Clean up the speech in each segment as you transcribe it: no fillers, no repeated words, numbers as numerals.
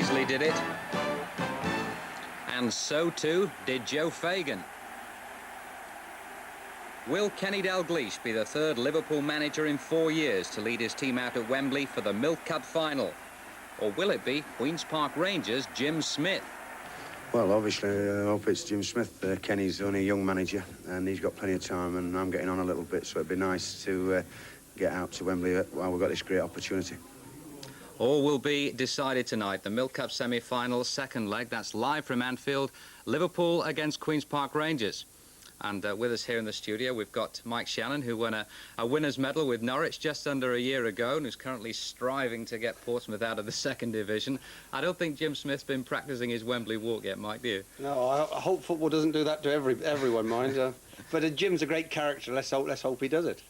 Paisley did it. And so too did Joe Fagan. Will Kenny Dalglish be the third Liverpool manager in 4 years to lead his team out at Wembley for the Milk Cup final? Or will it be Queen's Park Rangers' Jim Smith? Well, obviously, I hope it's Jim Smith. Kenny's only a young manager, and he's got plenty of time, and I'm getting on a little bit, so it'd be nice to get out to Wembley while we've got this great opportunity. All will be decided tonight. The Milk Cup semi-final, second leg. That's live from Anfield. Liverpool against Queen's Park Rangers. And with us here in the studio, we've got Mike Shannon, who won a winner's medal with Norwich just under a year ago and who's currently striving to get Portsmouth out of the second division. I don't think Jim Smith's been practising his Wembley walk yet, Mike, do you? No, I hope football doesn't do that to everyone, mind. But Jim's a great character. Let's hope he does it.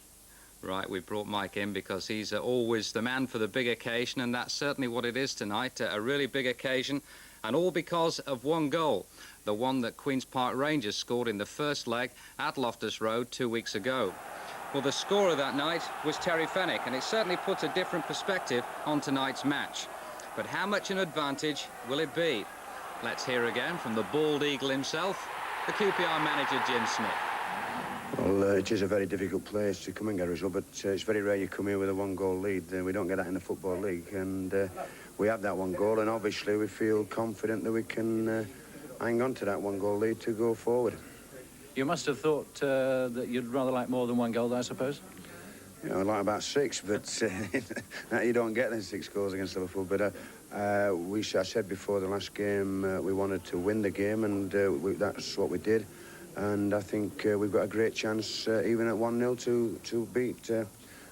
Right, we brought Mike in because he's always the man for the big occasion, and that's certainly what it is tonight, a really big occasion, and all because of one goal, the one that Queen's Park Rangers scored in the first leg at Loftus Road 2 weeks ago. Well, the scorer that night was Terry Fenwick, and it certainly puts a different perspective on tonight's match. But how much an advantage will it be? Let's hear again from the bald eagle himself, the QPR manager Jim Smith. Well, it is a very difficult place to come and get a result, but it's very rare you come here with a one-goal lead. We don't get that in the Football League, and we have that one goal, and obviously we feel confident that we can hang on to that one-goal lead to go forward. You must have thought that you'd rather like more than one goal, I suppose? You know, I'd like about 6, but you don't get them 6 goals against Liverpool. But I said before the last game we wanted to win the game, and that's what we did. And I think we've got a great chance, even at 1-0, to beat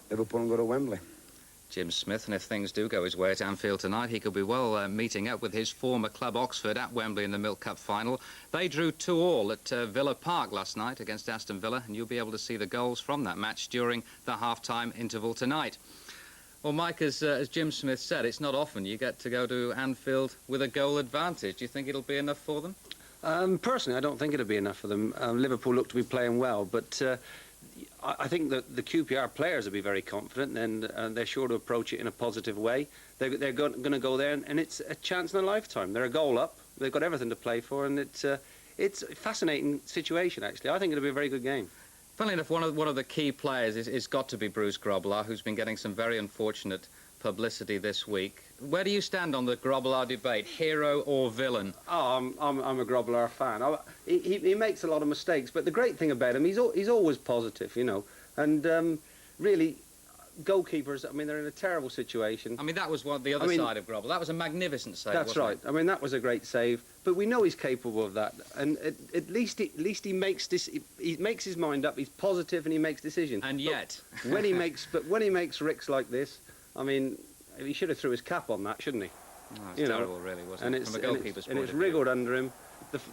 Liverpool and go to Wembley. Jim Smith, and if things do go his way at Anfield tonight, he could be well meeting up with his former club Oxford at Wembley in the Milk Cup final. They drew 2-2 at Villa Park last night against Aston Villa, and you'll be able to see the goals from that match during the half-time interval tonight. Well, Mike, as Jim Smith said, it's not often you get to go to Anfield with a goal advantage. Do you think it'll be enough for them? Personally, I don't think it'll be enough for them. Liverpool look to be playing well, but I think that the QPR players will be very confident, and they're sure to approach it in a positive way. They're going to go there, and it's a chance in a lifetime. They're a goal up. They've got everything to play for, and it's a fascinating situation, actually. I think it'll be a very good game. Funnily enough, one of the key players is got to be Bruce Grobbelaar, who's been getting some very unfortunate publicity this week. Where do you stand on the Grobbelaar debate, hero or villain? Oh, I'm a Grobbelaar fan. He makes a lot of mistakes, but the great thing about him, he's always positive, you know. And really, goalkeepers, I mean, they're in a terrible situation. I mean, that was the other side of Grobbelaar. That was a magnificent save. That's right. It? I mean, that was a great save. But we know he's capable of that. And at least he makes he makes his mind up. He's positive and he makes decisions. And yet, when he makes ricks like this, I mean, he should have threw his cap on that, shouldn't he? Oh, it's terrible, really, wasn't it? From a goalkeeper's point of view. And it's wriggled under him.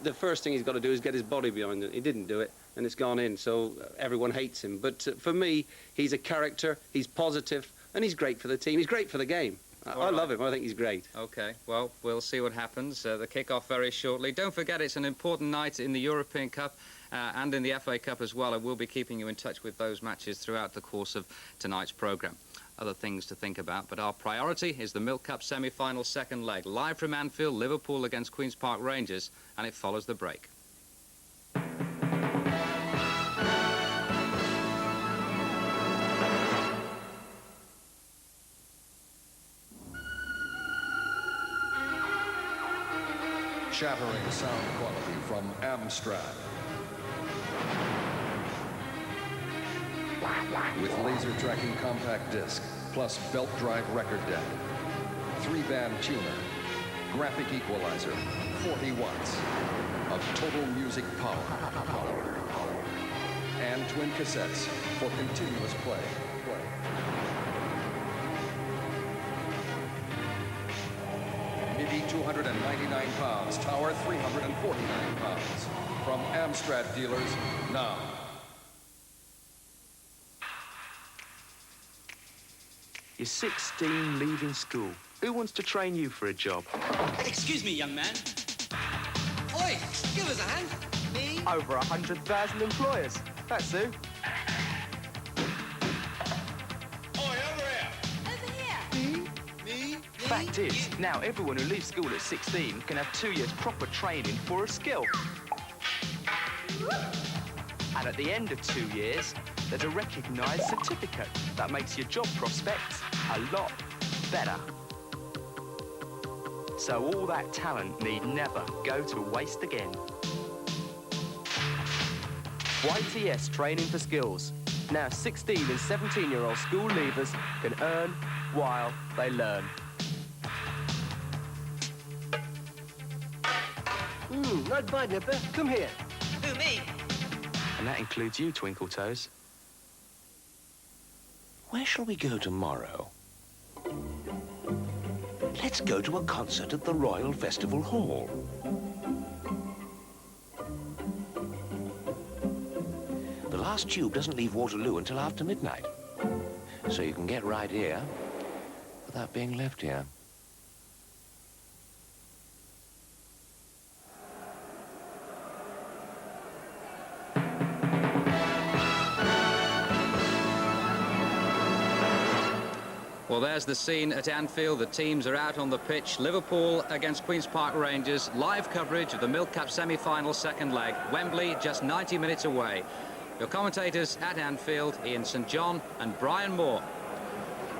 The first thing he's got to do is get his body behind it. He didn't do it, and it's gone in, so everyone hates him. But for me, he's a character, he's positive, and he's great for the team. He's great for the game. I love him. I think he's great. OK, well, we'll see what happens. The kick-off very shortly. Don't forget, it's an important night in the European Cup and in the FA Cup as well, and we'll be keeping you in touch with those matches throughout the course of tonight's programme. Other things to think about, but our priority is the Milk Cup semi-final second leg, live from Anfield, Liverpool against Queen's Park Rangers, and it follows the break. Shattering sound quality from Amstrad. With laser tracking compact disc, plus belt drive record deck, 3-band tuner, graphic equalizer, 40 watts of total music power, and twin cassettes for continuous play. MIDI 299 pounds, tower 349 pounds. From Amstrad dealers now. You're 16, leaving school. Who wants to train you for a job? Excuse me, young man. Oi, give us a hand. Me? Over 100,000 employers. That's who. Oi, over here. Over here. Me? Fact is, now everyone who leaves school at 16 can have 2 years proper training for a skill. And at the end of 2 years, there's a recognised certificate that makes your job prospects a lot better. So all that talent need never go to waste again. YTS Training for Skills. Now 16 and 17-year-old school leavers can earn while they learn. Not bad, Nipper. Come here. Who, me? And that includes you, Twinkle Toes. Where shall we go tomorrow? Let's go to a concert at the Royal Festival Hall. The last tube doesn't leave Waterloo until after midnight. So you can get right here without being left here. Well, there's the scene at Anfield. The teams are out on the pitch. Liverpool against Queen's Park Rangers. Live coverage of the Milk Cup semi-final second leg. Wembley, just 90 minutes away. Your commentators at Anfield, Ian St John and Brian Moore.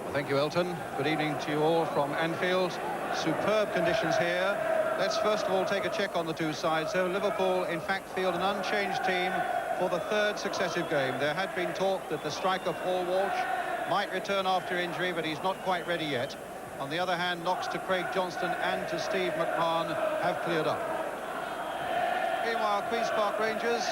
Well, thank you, Elton. Good evening to you all from Anfield. Superb conditions here. Let's first of all take a check on the two sides. So Liverpool, in fact, field an unchanged team for the third successive game. There had been talk that the striker Paul Walsh might return after injury, but he's not quite ready yet. On the other hand, knocks to Craig Johnston and to Steve McMahon have cleared up. Meanwhile, Queen's Park Rangers,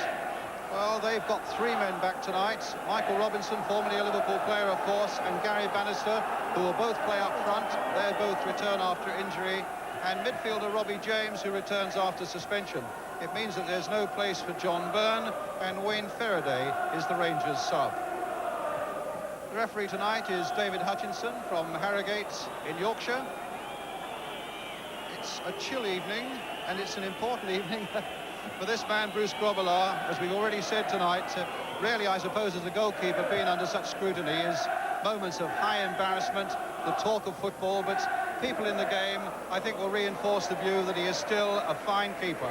well, they've got 3 men back tonight. Michael Robinson, formerly a Liverpool player, of course, and Gary Bannister, who will both play up front. They both return after injury. And midfielder Robbie James, who returns after suspension. It means that there's no place for John Byrne, and Wayne Faraday is the Rangers' sub. The referee tonight is David Hutchinson from Harrogate in Yorkshire. It's a chill evening, and it's an important evening for this man, Bruce Grobbelaar. As we've already said tonight, rarely, I suppose, as a goalkeeper being under such scrutiny, is moments of high embarrassment, the talk of football, but people in the game, I think, will reinforce the view that he is still a fine keeper.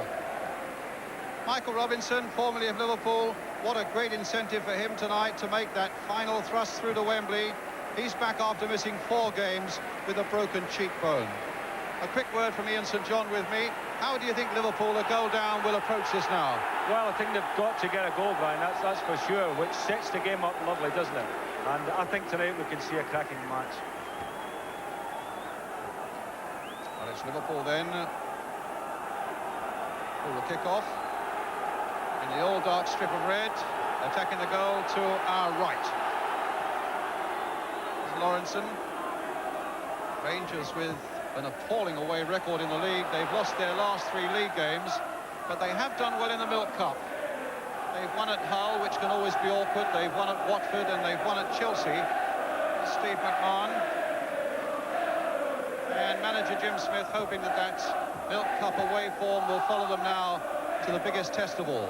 Michael Robinson, formerly of Liverpool, what a great incentive for him tonight to make that final thrust through to Wembley. He's back after missing 4 games with a broken cheekbone. A quick word from Ian St John with me. How do you think Liverpool, a goal down, will approach this now? Well, I think they've got to get a goal, Brian, that's for sure, which sets the game up lovely, doesn't it? And I think tonight we can see a cracking match. Well, it's Liverpool then. Who will kick off in the all dark strip of red, attacking the goal to our right. Lawrenson. Rangers with an appalling away record in the league. They've lost their last 3 league games, but they have done well in the Milk Cup. They've won at Hull, which can always be awkward. They've won at Watford and they've won at Chelsea. Steve McMahon and manager Jim Smith hoping that that Milk Cup away form will follow them now to the biggest test of all.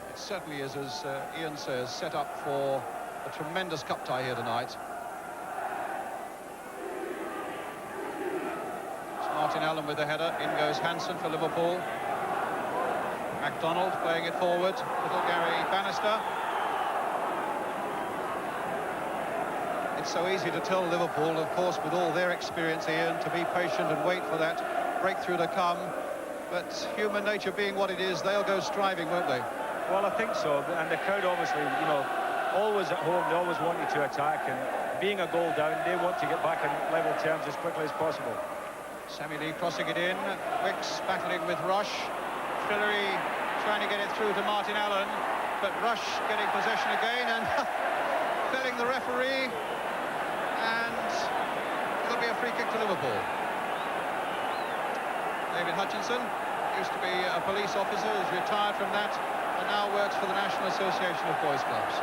It certainly is, as Ian says, set up for a tremendous cup tie here tonight. It's Martin Allen with the header. In goes Hansen for Liverpool. MacDonald playing it forward. Little Gary Bannister. It's so easy to tell Liverpool, of course, with all their experience, Ian, to be patient and wait for that breakthrough to come. But human nature being what it is, they'll go striving, won't they? Well, I think so. And the crowd, obviously, you know, always at home, they always want you to attack. And being a goal down, they want to get back in level terms as quickly as possible. Sammy Lee crossing it in. Wicks battling with Rush. Fillery trying to get it through to Martin Allen. But Rush getting possession again and filling the referee. And it'll be a free kick to Liverpool. David Hutchinson used to be a police officer, is retired from that, and now works for the National Association of Boys Clubs.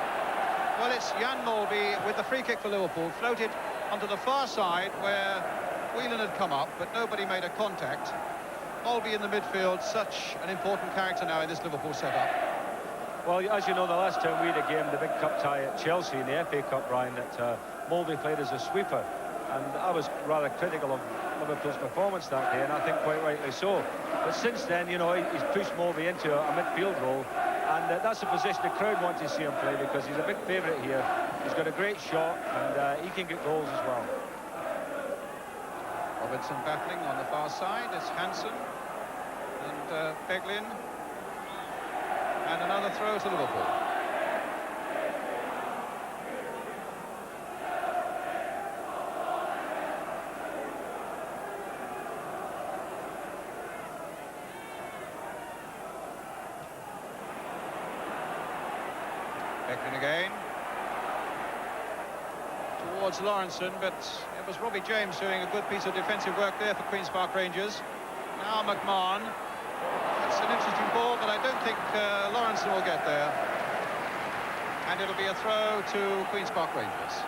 Well, it's Jan Molby with the free kick for Liverpool, floated onto the far side where Whelan had come up, but nobody made a contact. Molby in the midfield, such an important character now in this Liverpool setup. Well, as you know, the last time we had a game, the big cup tie at Chelsea in the FA Cup, Brian, that Molde played as a sweeper. And I was rather critical of Liverpool's performance that day, and I think quite rightly so. But since then, you know, he's pushed Molde into a midfield role, and that's a position the crowd want to see him play, because he's a big favourite here. He's got a great shot, and he can get goals as well. Robertson battling on the far side. It's Hansen and Beglin. And another throw to Liverpool. Beglin again. Towards Lawrenson, but it was Robbie James doing a good piece of defensive work there for Queen's Park Rangers. Now McMahon. That's an interesting ball, but I don't think Lawrenson will get there. And it'll be a throw to Queen's Park Rangers.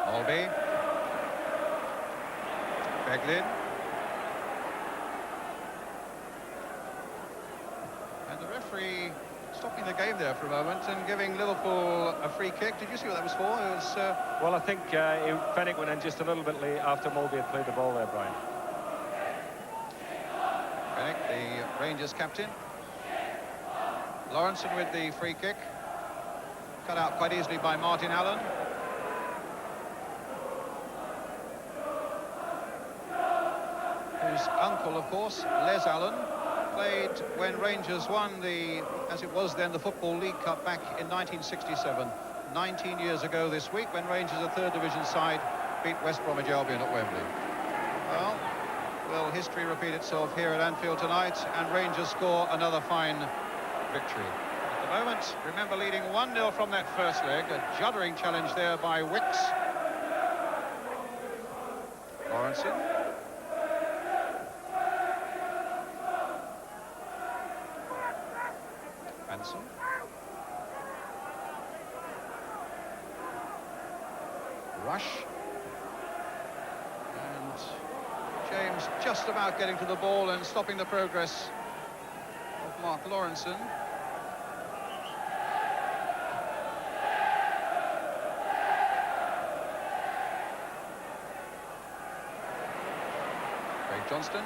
Albee. Beglin. And the referee stopping the game there for a moment and giving Liverpool a free kick. Did you see what that was for? It was, well, I think Fenwick went in just a little bit late after Molde had played the ball there, Brian. Fenwick, the Rangers captain. Lawrenson with the free kick. Cut out quite easily by Martin Allen. Whose uncle, of course, Les Allen, played when Rangers won the, as it was then, the Football League Cup back in 1967. 19 years ago this week, when Rangers, a third division side, beat West Bromwich Albion at Wembley. Well, will history repeat itself here at Anfield tonight, and Rangers score another fine victory? At the moment, remember, leading 1-0 from that first leg. A juddering challenge there by Wicks. Lawrenson. Hansen. Rush. And James just about getting to the ball and stopping the progress of Mark Lawrenson. Craig Johnston.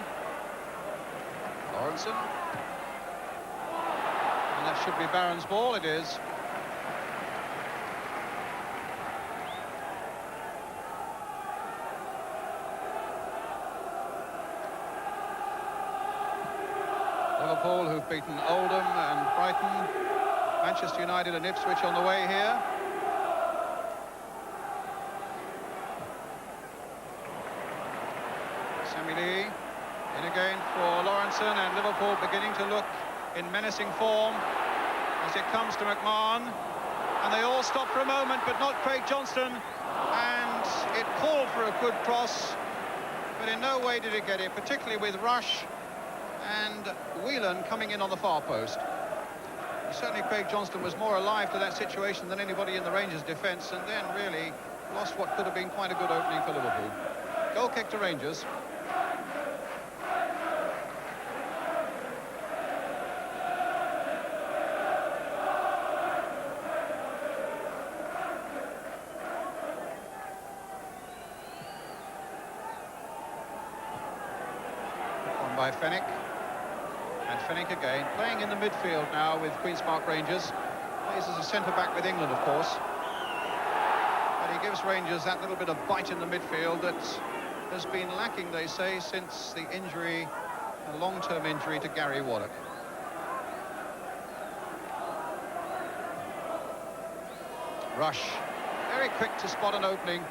Lawrenson. And that should be Barron's ball. It is. Liverpool, who've beaten Oldham and Brighton, Manchester United and Ipswich on the way here. Sammy Lee in again for Lawrenson, and Liverpool beginning to look in menacing form as it comes to McMahon. And they all stop for a moment, but not Craig Johnston. And it called for a good cross, but in no way did it get it, particularly with Rush and Whelan coming in on the far post. Certainly Craig Johnston was more alive to that situation than anybody in the Rangers defence, and then really lost what could have been quite a good opening for Liverpool. Goal kick to Rangers. On by Fenwick. And Fenwick again, playing in the midfield now with Queen's Park Rangers. Plays as a centre-back with England, of course. But he gives Rangers that little bit of bite in the midfield that has been lacking, they say, since the injury, a long-term injury to Gary Waddock. Rush, very quick to spot an opening.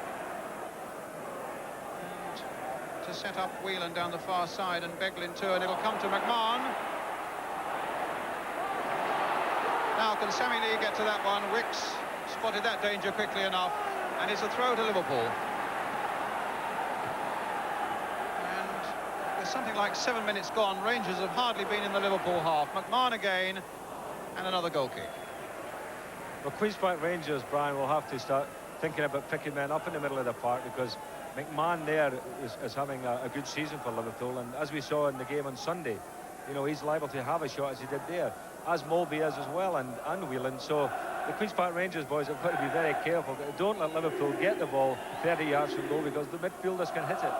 To set up Whelan down the far side, and Beglin too, and it'll come to McMahon. Now can Sammy Lee get to that one? Wicks spotted that danger quickly enough, and it's a throw to Liverpool. And with something like 7 minutes gone, Rangers have hardly been in the Liverpool half. McMahon again, and another goal kick. Well, Queen's Park Rangers, Brian, will have to start thinking about picking men up in the middle of the park, because McMahon there is having a good season for Liverpool, and as we saw in the game on Sunday, you know, he's liable to have a shot as he did there, as Mulby is as well, and Whelan. So the Queen's Park Rangers boys have got to be very careful. Don't let Liverpool get the ball 30 yards from goal, because the midfielders can hit it.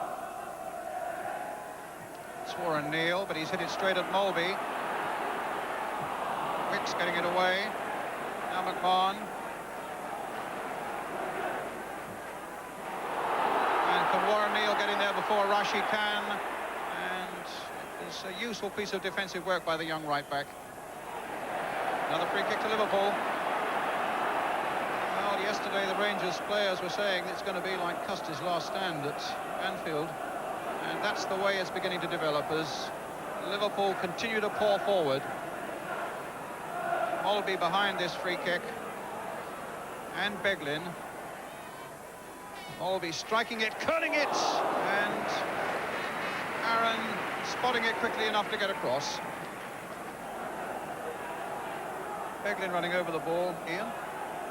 It's Warren Neal, but he's hit it straight at Mulby. Wicks getting it away. Now McMahon. And can Warren Neal get in there before Rush? He can. And it's a useful piece of defensive work by the young right back. Another free kick to Liverpool. Well, yesterday the Rangers players were saying it's going to be like Custer's last stand at Anfield. And that's the way it's beginning to develop as Liverpool continue to pour forward. Mulby behind this free kick. And Beglin. Mulby striking it, curling it. And Aaron spotting it quickly enough to get across. Beglin running over the ball. Ian?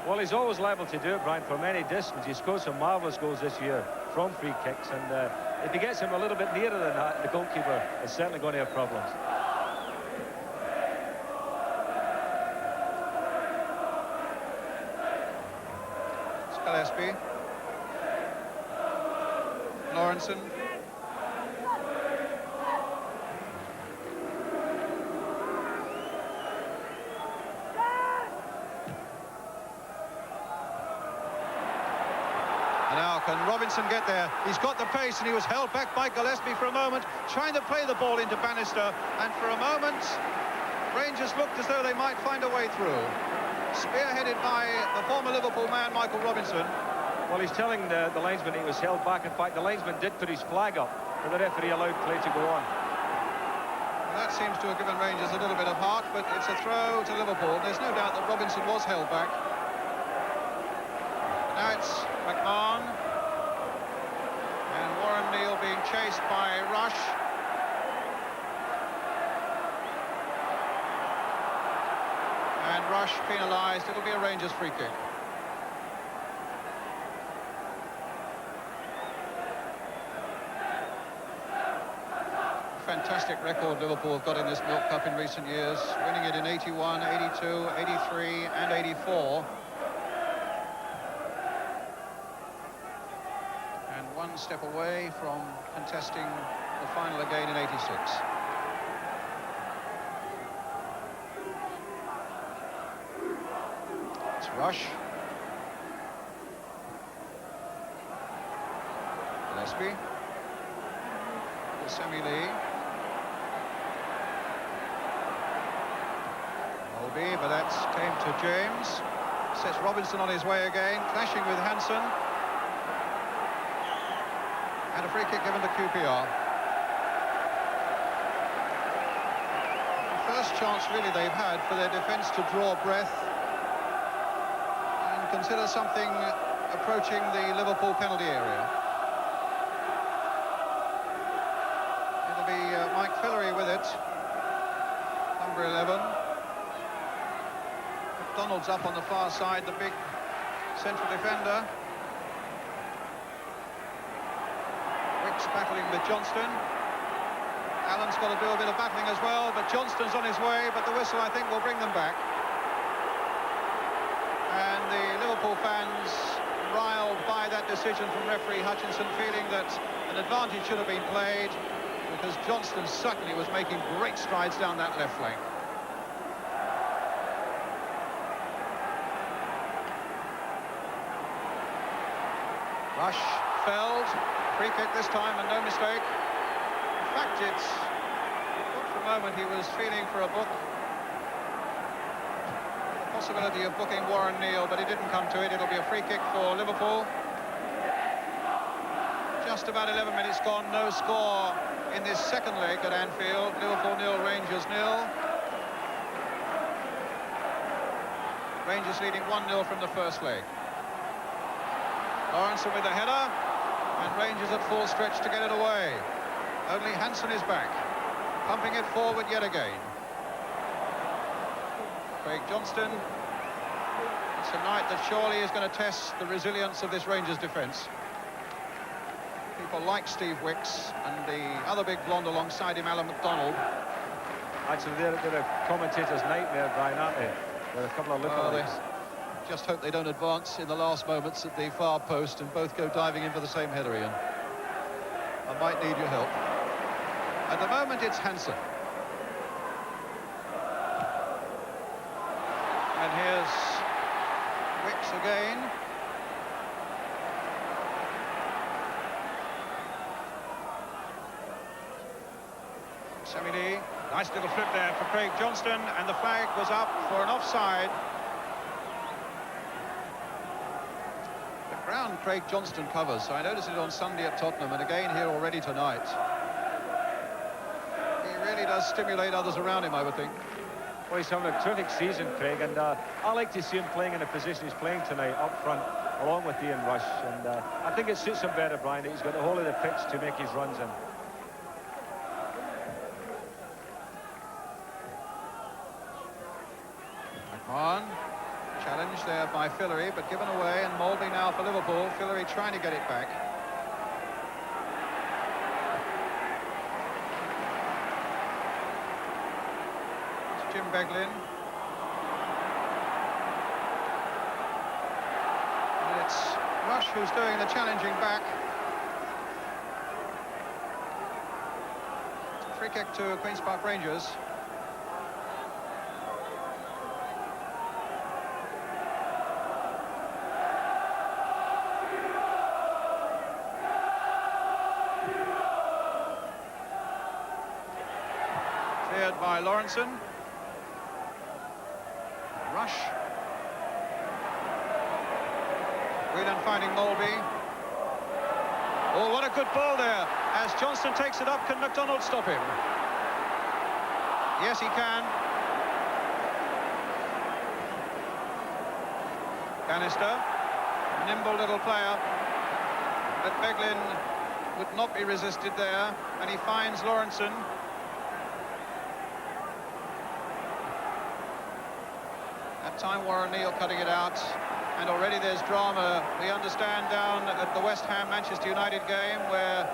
Well, he's always liable to do it, Brian, from any distance. He's scored some marvellous goals this year from free kicks, and if he gets him a little bit nearer than that, the goalkeeper is certainly going to have problems. Gillespie. Lawrenson. Now can Robinson get there? He's got the pace, and he was held back by Gillespie for a moment, trying to play the ball into Bannister, and for a moment Rangers looked as though they might find a way through. Spearheaded by the former Liverpool man Michael Robinson. Well, he's telling the linesman he was held back. In fact, the linesman did put his flag up, but the referee allowed play to go on. Well, that seems to have given Rangers a little bit of heart, but it's a throw to Liverpool. There's no doubt that Robinson was held back. Now it's McMahon. And Warren Neal being chased by Rush. And Rush penalised. It'll be a Rangers free kick. Fantastic record Liverpool have got in this Milk Cup in recent years, winning it in 81, 82, 83 and 84. And one step away from contesting the final again in 86. It's Rush. Gillespie. Semi Lee. Mulby, but that came to James. Sets Robinson on his way again, clashing with Hansen. And a free kick given to QPR. The first chance really they've had for their defence to draw breath and consider something approaching the Liverpool penalty area. Mike Fillery with it, number 11. McDonald's up on the far side, the big central defender. Wicks battling with Johnston. Allen's got to do a bit of battling as well, but Johnston's on his way, but the whistle, I think, will bring them back. And the Liverpool fans riled by that decision from referee Hutchinson, feeling that an advantage should have been played, because Johnston certainly was making great strides down that left flank. Rush, Feld, free kick this time and no mistake. In fact, it's for a moment he was feeling for a book. The possibility of booking Warren Neal, but he didn't come to it. It'll be a free kick for Liverpool. Just about 11 minutes gone, no score in this second leg at Anfield. Liverpool 0, Rangers 0. Rangers leading 1-0 from the first leg. Lawrenson with a header, and Rangers at full stretch to get it away. Only Hansen is back, pumping it forward yet again. Craig Johnston It's a night that surely is going to test the resilience of this Rangers defence. People like Steve Wicks and the other big blonde alongside him, Alan McDonald. Actually, they're a commentator's nightmare, Brian, aren't they? They're a couple of lookalikes. Just hope they don't advance in the last moments at the far post and both go diving in for the same header, Ian. I might need your help. At the moment, it's Hansen. And here's Wicks again. Sammy, nice little flip there for Craig Johnston, and the flag was up for an offside. The ground Craig Johnston covers, so I noticed it on Sunday at Tottenham, and again here already tonight. He really does stimulate others around him, I would think. Well, he's having a terrific season, Craig, and I like to see him playing in the position he's playing tonight, up front, along with Ian Rush, and I think it suits him better, Brian, that he's got the whole of the pitch to make his runs in. On, challenge there by Fillery, but given away, and Molby now for Liverpool. Fillery trying to get it back. It's Jim Beglin. And it's Rush who's doing the challenging back. Free kick to Queen's Park Rangers. By Lawrenson. Rush. Whelan finding Molby. Oh, what a good ball there. As Johnston takes it up, can McDonald stop him? Yes, he can. Bannister. Nimble little player. But Beglin would not be resisted there. And he finds Lawrenson. Time Warren Neal cutting it out, and already there's drama, we understand, down at the West Ham Manchester United game, where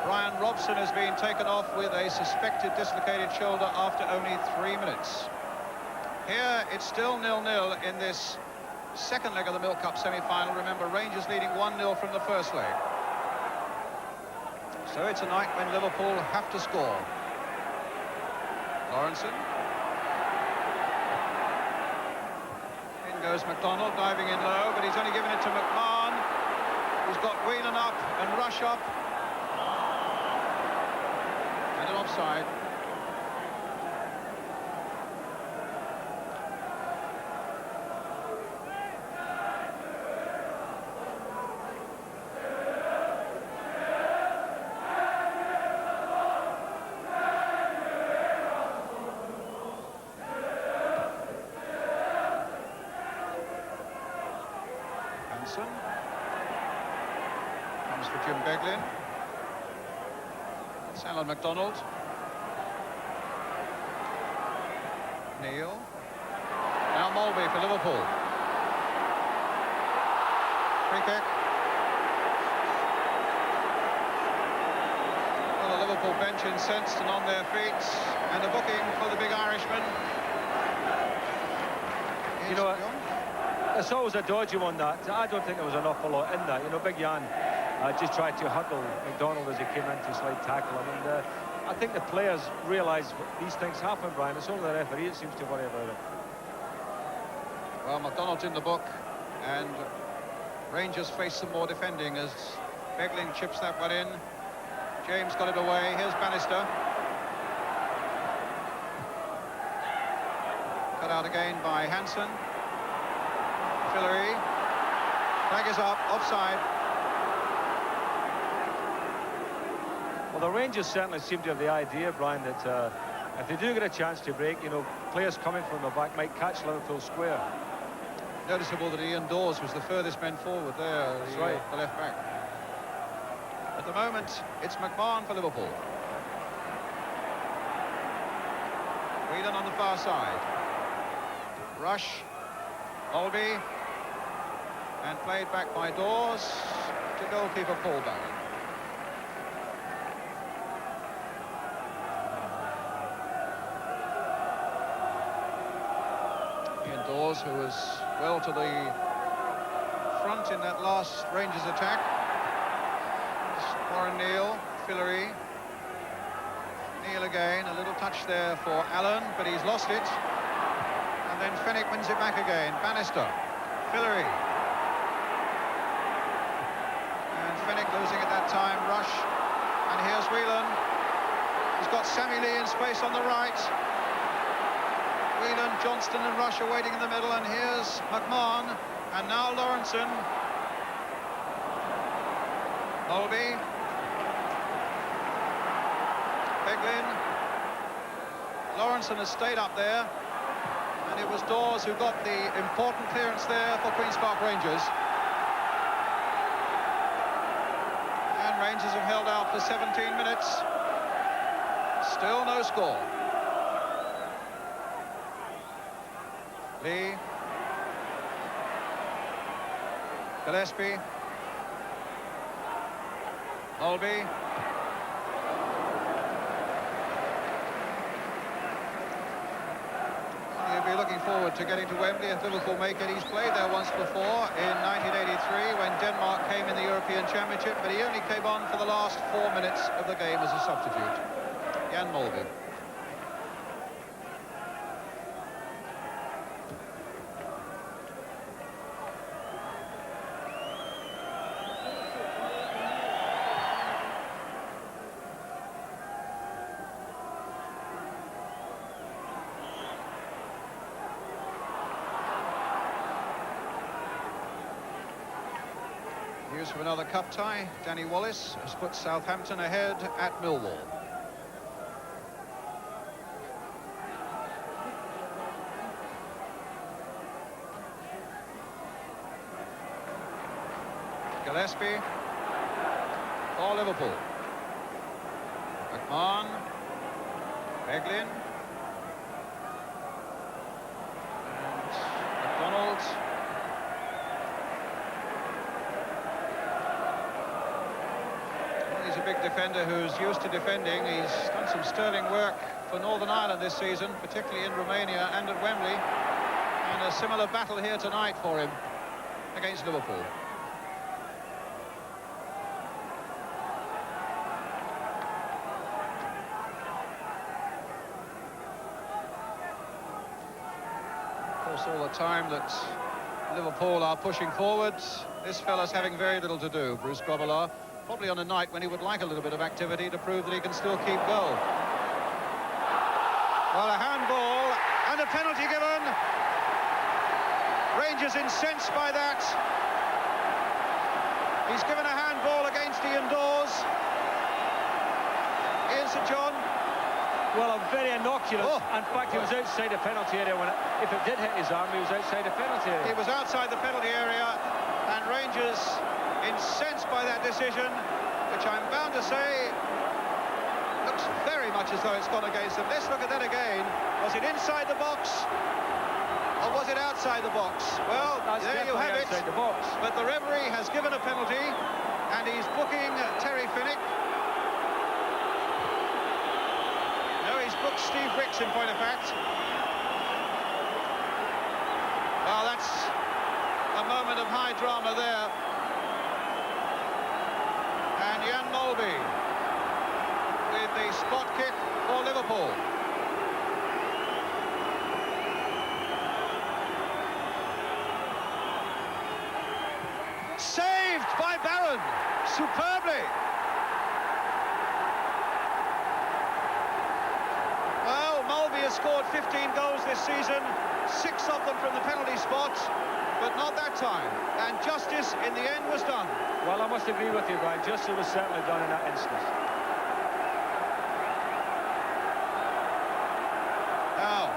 Brian Robson has been taken off with a suspected dislocated shoulder after only 3 minutes. Here it's still 0-0 in this second leg of the Milk Cup semi-final. Remember, Rangers leading 1-0 from the first leg. So it's a night when Liverpool have to score. Lawrenson. Goes McDonald diving in low, but he's only given it to McMahon, who's got Whelan up and Rush up, and an offside. Comes for Jim Beglin. It's Alan McDonald. Neal. Now Molby for Liverpool. Free kick. Well, the Liverpool bench incensed and on their feet, and a booking for the big Irishman. You know what? It's always a dodgy one, that. I don't think there was an awful lot in that. You know, Big Jan just tried to huddle McDonald as he came in to slide tackle him. And I think the players realise these things happen, Brian. It's only the referee that seems to worry about it. Well, McDonald's in the book, and Rangers face some more defending as Beglin chips that one in. James got it away. Here's Bannister. Cut out again by Hansen. Fillery. Flag is up, offside. Well, the Rangers certainly seem to have the idea, Brian, that if they do get a chance to break, you know, players coming from the back might catch Liverpool square. Noticeable that Ian Dawes was the furthest man forward there. That's right. The left back. At the moment, it's McMahon for Liverpool. Whelan on the far side. Rush. Molby. And played back by Dawes to goalkeeper Paul Barron. Ian Dawes, who was well to the front in that last Rangers attack. Warren Neal, Fillery. Neal again, a little touch there for Allen, but he's lost it. And then Fenwick wins it back again. Bannister, Fillery. And Fenwick losing at that time, Rush. And here's Whelan. He's got Sammy Lee in space on the right. Whelan, Johnston and Rush are waiting in the middle, and here's McMahon. And now Lawrenson. Holby. Peglin. Lawrenson has stayed up there. And it was Dawes who got the important clearance there for Queen's Park Rangers. And Rangers have held out for 17 minutes. Still no score. Lee. Gillespie. Holby. He'll be looking forward to getting to Wembley if Liverpool make it. He's played there once before in 1983 when Denmark came in the European Championship, but he only came on for the last 4 minutes of the game as a substitute. Jan Molby. News from another cup tie. Danny Wallace has put Southampton ahead at Millwall. Gillespie for Liverpool. McMahon. Beglin. And McDonald. He's a big defender who's used to defending. He's done some sterling work for Northern Ireland this season, particularly in Romania and at Wembley. And a similar battle here tonight for him against Liverpool. Of course, all the time that Liverpool are pushing forwards, this fella's having very little to do, Bruce Grobbelaar. Probably on a night when he would like a little bit of activity to prove that he can still keep goal. Well, a handball and a penalty given. Rangers incensed by that. He's given a handball against Ian Dawes. Ian St John. Well, very innocuous. In fact, he was outside the penalty area when if it did hit his arm, he was outside the penalty area. He was outside the penalty area, and Rangers incensed by that decision, which I'm bound to say looks very much as though it's gone against them. Let's look at that again. Was it inside the box or was it outside the box? Well, that's there you have it. Outside the box. But the referee has given a penalty, and he's booking Terry Fenwick. No, he's booked Steve Ricks in point of fact. Well, that's a moment of high drama there. And Jan Molby with the spot kick for Liverpool. Saved by Barron, superbly. Well, Molby has scored 15 goals this season, 6 of them from the penalty spot, but not that time. And justice in the end was done. Well, I must agree with you, Brian. Justice was certainly done in that instance. Now,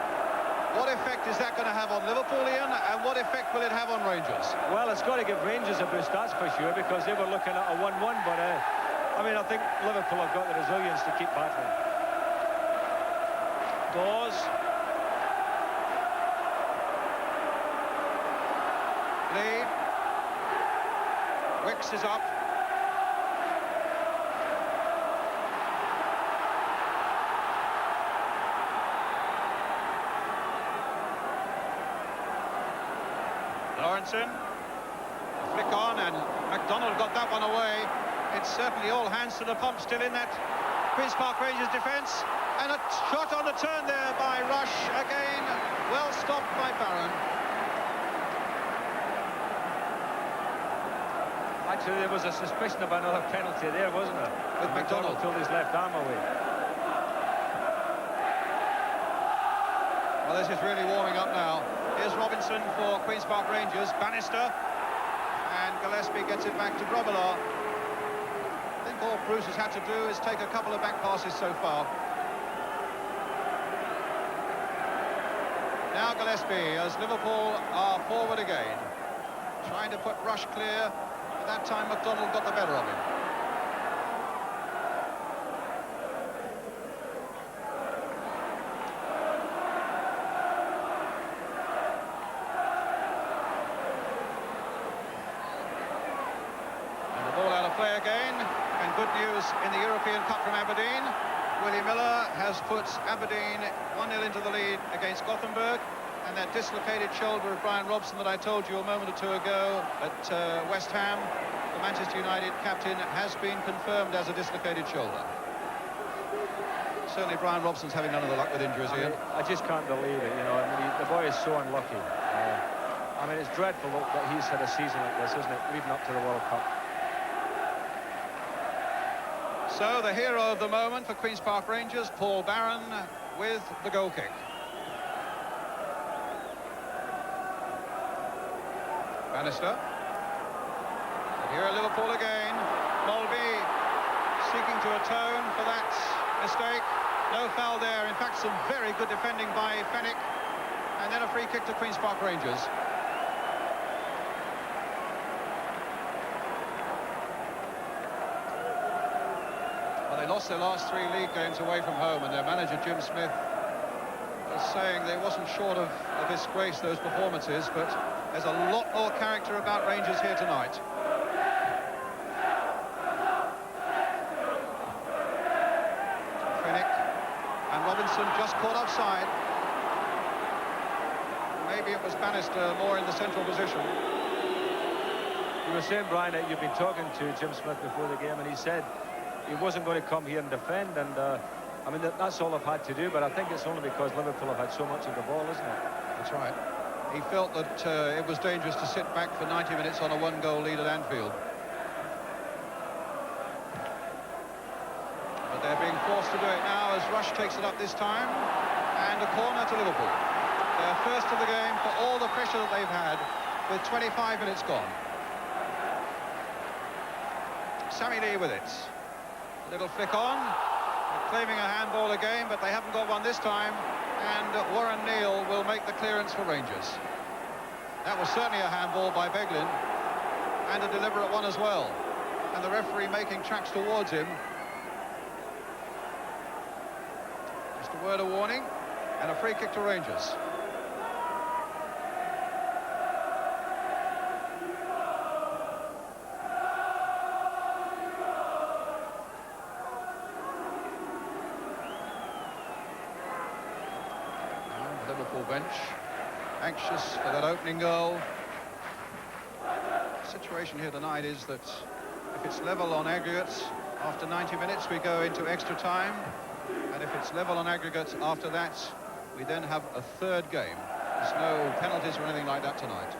what effect is that going to have on Liverpool, Ian, and what effect will it have on Rangers? Well, it's got to give Rangers a boost, that's for sure, because they were looking at a 1-1, but I mean, I think Liverpool have got the resilience to keep battling. Dawes. Lee. X is up. Lawrenson, flick on, and MacDonald got that one away. It's certainly all hands to the pump still in that Queen's Park Rangers defence, and a shot on the turn there by Rush, again well stopped by Barron. Actually, there was a suspicion of another penalty there, wasn't there? With MacDonald. Pulled his left arm away. Well, this is really warming up now. Here's Robinson for Queen's Park Rangers, Bannister, and Gillespie gets it back to Grobbelaar. I think all Bruce has had to do is take a couple of back passes so far. Now Gillespie, as Liverpool are forward again, trying to put Rush clear. That time MacDonald got the better of him. And the ball out of play again, and good news in the European Cup from Aberdeen. Willie Miller has put Aberdeen 1-0 into the lead against Gothenburg, and that dislocated shoulder of Brian Robson that I told you a moment or two ago at West Ham, the Manchester United captain, has been confirmed as a dislocated shoulder. Certainly Brian Robson's having none of the luck with injuries here. I just can't believe it, you know. I mean, the boy is so unlucky. I mean, it's dreadful that he's had a season like this, isn't it, leading up to the World Cup. So the hero of the moment for Queen's Park Rangers, Paul Barron, with the goal kick. Bannister. And here at Liverpool again. Mulvey seeking to atone for that mistake. No foul there. In fact, some very good defending by Fenwick. And then a free kick to Queen's Park Rangers. Well, they lost their last 3 league games away from home, and their manager, Jim Smith, was saying they wasn't short of disgrace, those performances, but there's a lot more character about Rangers here tonight. Fenwick and Robinson just caught offside. Maybe it was Bannister more in the central position. You were saying, Brian, that you've been talking to Jim Smith before the game, and he said he wasn't going to come here and defend, and I mean, that's all I've had to do, but I think it's only because Liverpool have had so much of the ball, isn't it? That's right. He felt that it was dangerous to sit back for 90 minutes on a 1-goal lead at Anfield. But they're being forced to do it now as Rush takes it up this time, and a corner to Liverpool. They're first of the game for all the pressure that they've had, with 25 minutes gone. Sammy Lee with it. A little flick on. They're claiming a handball again, but they haven't got one this time. And Warren Neal will make the clearance for Rangers. That was certainly a handball by Beglin, and a deliberate one as well. And the referee making tracks towards him. Just a word of warning, and a free kick to Rangers. Bench, anxious for that opening goal. The situation here tonight is that if it's level on aggregates, after 90 minutes we go into extra time, and if it's level on aggregates after that, we then have a third game. There's no penalties or anything like that tonight.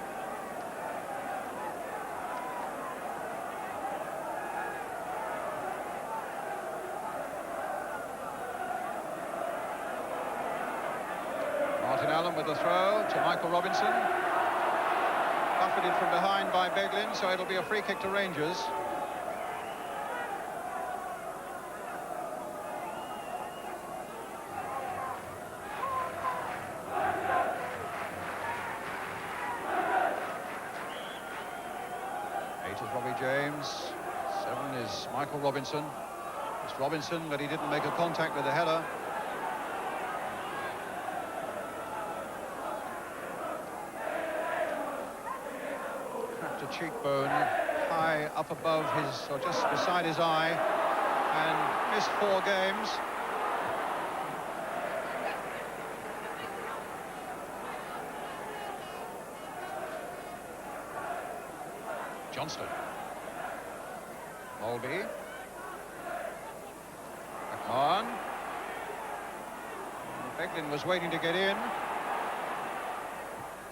Allen with the throw to Michael Robinson. Buffeted from behind by Beglin, so it'll be a free kick to Rangers. Eight is Robbie James. 7 is Michael Robinson. It's Robinson, but he didn't make a contact with the header. Cheekbone high up above his, or just beside his eye, and missed 4 games. Johnston. Molby. McMahon. Beglin was waiting to get in.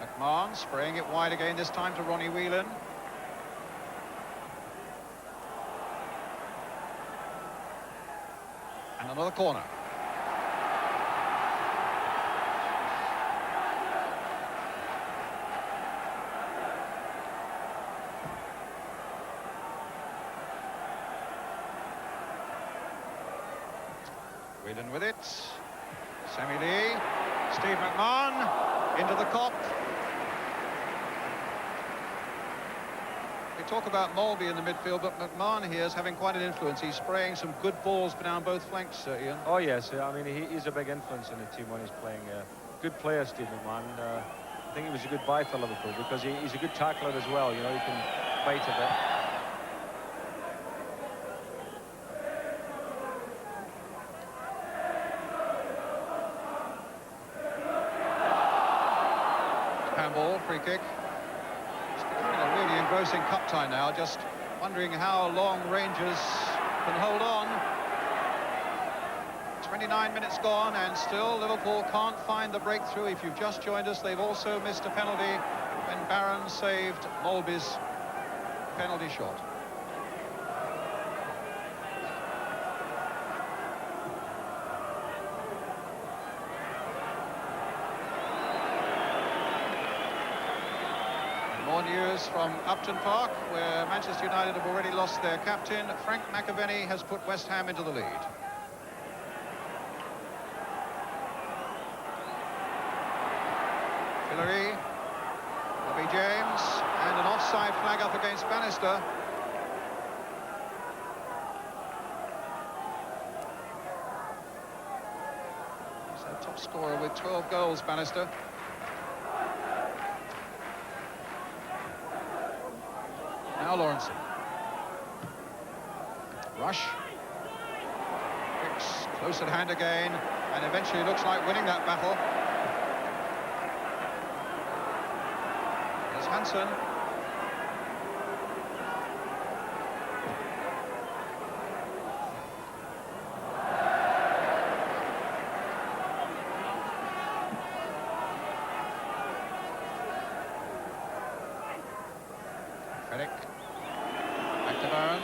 McMahon spraying it wide again, this time to Ronnie Whelan. And another corner. Whelan with it. Sammy Lee. Steve McMahon into the cop. They talk about Molby in the midfield, but McMahon here is having quite an influence. He's spraying some good balls down both flanks, Ian. Oh yes, I mean he's a big influence in the team when he's playing. Good player, Steve McMahon. I think he was a good buy for Liverpool because he's a good tackler as well. You know, he can fight a bit. Handball, free kick. It's becoming a really engrossing cup tie now, just wondering how long Rangers can hold on. 29 minutes gone and still Liverpool can't find the breakthrough. If you've just joined us, they've also missed a penalty when Barron saved Molby's penalty shot. More news from Upton Park, where Manchester United have already lost their captain. Frank McAvenny has put West Ham into the lead. Hillary, Bobby James, and an offside flag up against Bannister. He's our top scorer with 12 goals, Bannister. Now Lawrenson. Rush. Hicks close at hand again, and eventually looks like winning that battle. There's Hansen. Frederick. Back to Barron.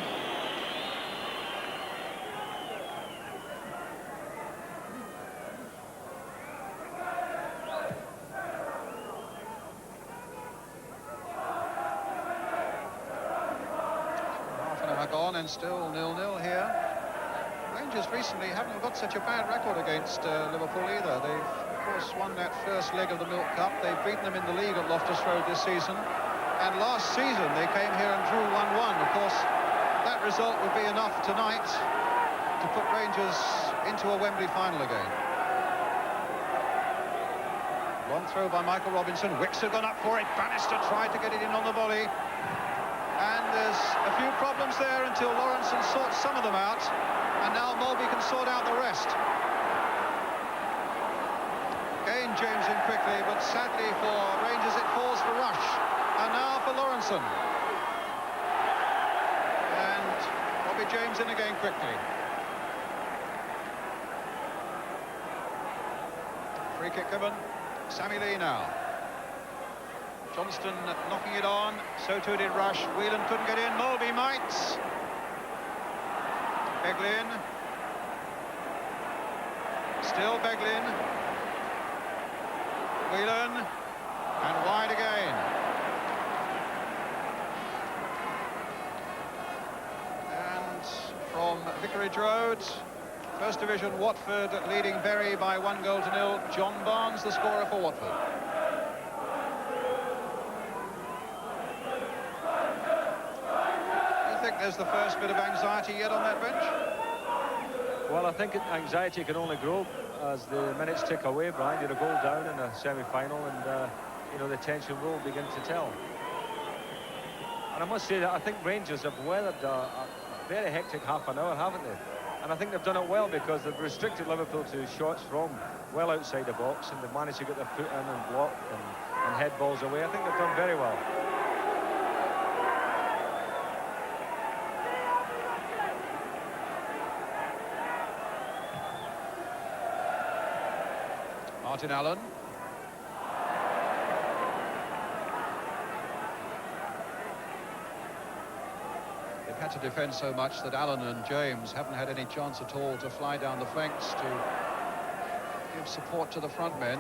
Half an hour gone and still 0-0 here. Rangers recently haven't got such a bad record against Liverpool either. They've, of course, won that first leg of the Milk Cup. They've beaten them in the league at Loftus Road this season. And last season they came here and drew 1-1. Of course, that result would be enough tonight to put Rangers into a Wembley final again. Long throw by Michael Robinson. Wicks had gone up for it. Bannister tried to get it in on the volley. And there's a few problems there until Lawrenson sorts some of them out. And now Molby can sort out the rest. Again, James in quickly, but sadly for Rangers it falls for Rush. And now for Lawrenson. And Bobby James in again quickly. Free kick given. Sammy Lee now. Johnston knocking it on. So too did Rush. Whelan couldn't get in. Molby might. Beglin. Still Beglin. Whelan. And wide again. From Vicarage Road, First Division Watford leading Bury by 1-0. John Barnes, the scorer for Watford. Do you think there's the first bit of anxiety yet on that bench? Well, I think anxiety can only grow as the minutes tick away, Brian. You're a goal down in a semi-final, and you know, the tension will begin to tell. I And I must say that I think Rangers have weathered a very hectic half an hour, haven't they? And I think they've done it well because they've restricted Liverpool to shots from well outside the box, and they've managed to get their foot in and block and head balls away. I think they've done very well. Martin Allen. They've had to defend so much that Allen and James haven't had any chance at all to fly down the flanks to give support to the front men.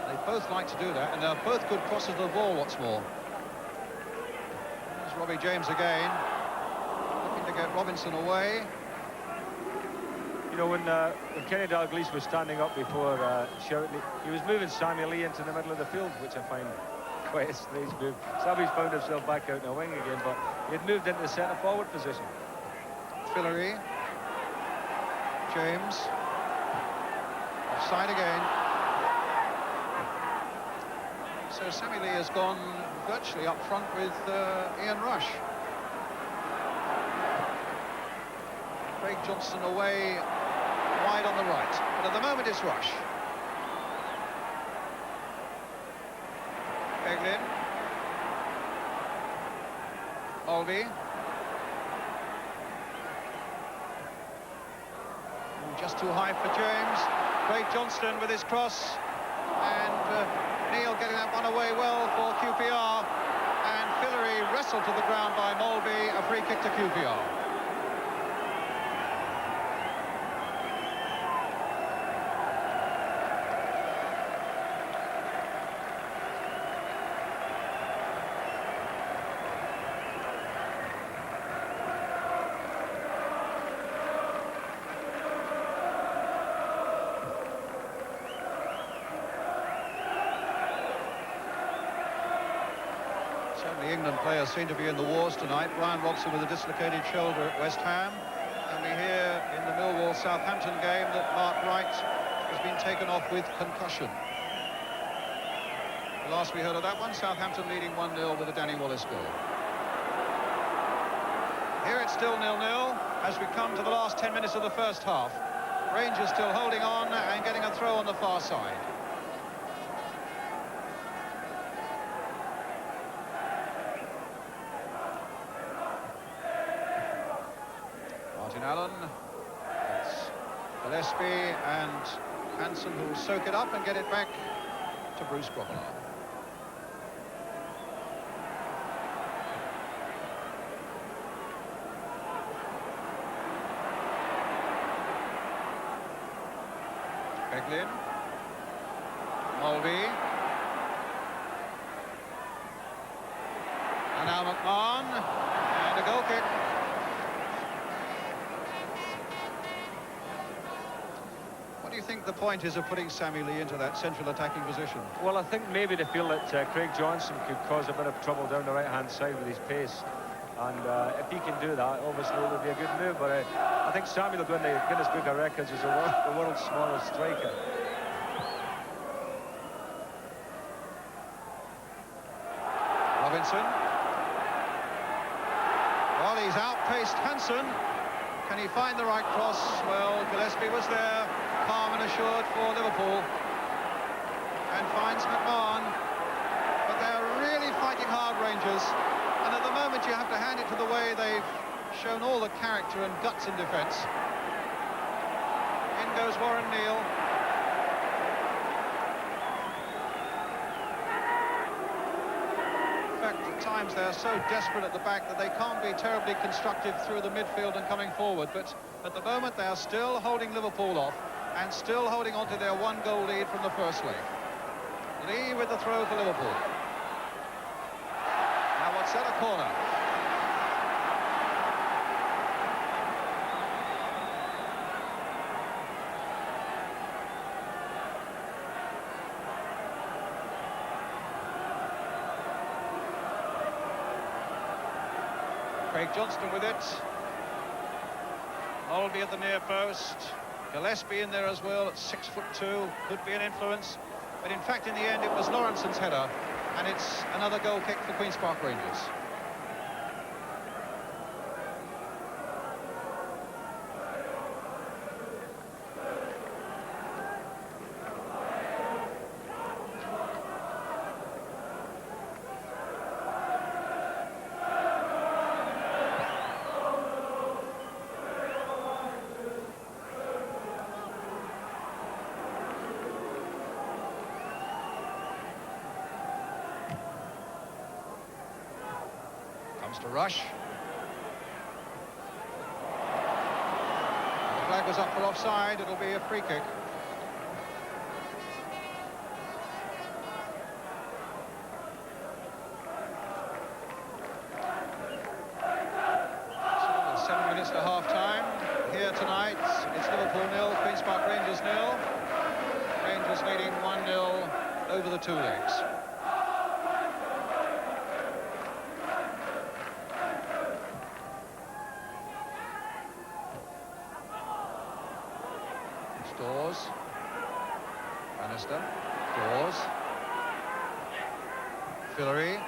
They both like to do that, and they're both good crosses of the ball, what's more. There's Robbie James again, looking to get Robinson away. You know, when Kenny Dalglish was standing up before shouting, he was moving Sammy Lee into the middle of the field, which I find quite a strange move. Sammy's found himself back out in the wing again, but he had moved into the centre-forward position. Fillery. James. Offside again. So Sammy Lee has gone virtually up front with Ian Rush. Craig Johnston away wide on the right, but at the moment it's Rush. Eglin. Olby. Just too high for James. Craig Johnston with his cross, and Neil getting that one away well for QPR, and Fillery wrestled to the ground by Molby. A free kick to QPR. The England players seem to be in the wars tonight. Brian Robson with a dislocated shoulder at West Ham. And we hear in the Millwall-Southampton game that Mark Wright has been taken off with concussion. The last we heard of that one, Southampton leading 1-0 with a Danny Wallace goal. Here it's still 0-0 as we come to the last 10 minutes of the first half. Rangers still holding on and getting a throw on the far side. Allen, it's Gillespie and Hansen who will soak it up and get it back to Bruce Grobbelaar. Eglin, Mulvey, and now McMahon, and a goal kick. What do you think the point is of putting Sammy Lee into that central attacking position? Well, I think maybe they feel that Craig Johnson could cause a bit of trouble down the right-hand side with his pace. And if he can do that, obviously it would be a good move. But I think Sammy will go in the Guinness Book of Records as the world's smallest striker. Robinson. Well, he's outpaced Hansen. Can he find the right cross? Well, Gillespie was there, calm and assured for Liverpool, and finds McMahon. But they're really fighting hard, Rangers, and at the moment you have to hand it to the way they've shown all the character and guts in defence. In goes Warren Neal. In fact, at times they're so desperate at the back that they can't be terribly constructive through the midfield and coming forward, but at the moment they are still holding Liverpool off and still holding on to their one-goal lead from the first leg. Lee with the throw for Liverpool. Now what's that, a corner? Craig Johnston with it. Molby at the near post. Gillespie in there as well at 6'2", could be an influence. But in fact, in the end, it was Lawrenson's header, and it's another goal kick for Queen's Park Rangers. Mr. Rush. The flag was up for offside. It'll be a free kick. So 7 minutes to half-time. Here tonight, it's Liverpool 0, Queen's Park Rangers 0. Rangers leading 1-0 over the two legs. Dawes, Bannister, Dawes, Fillery,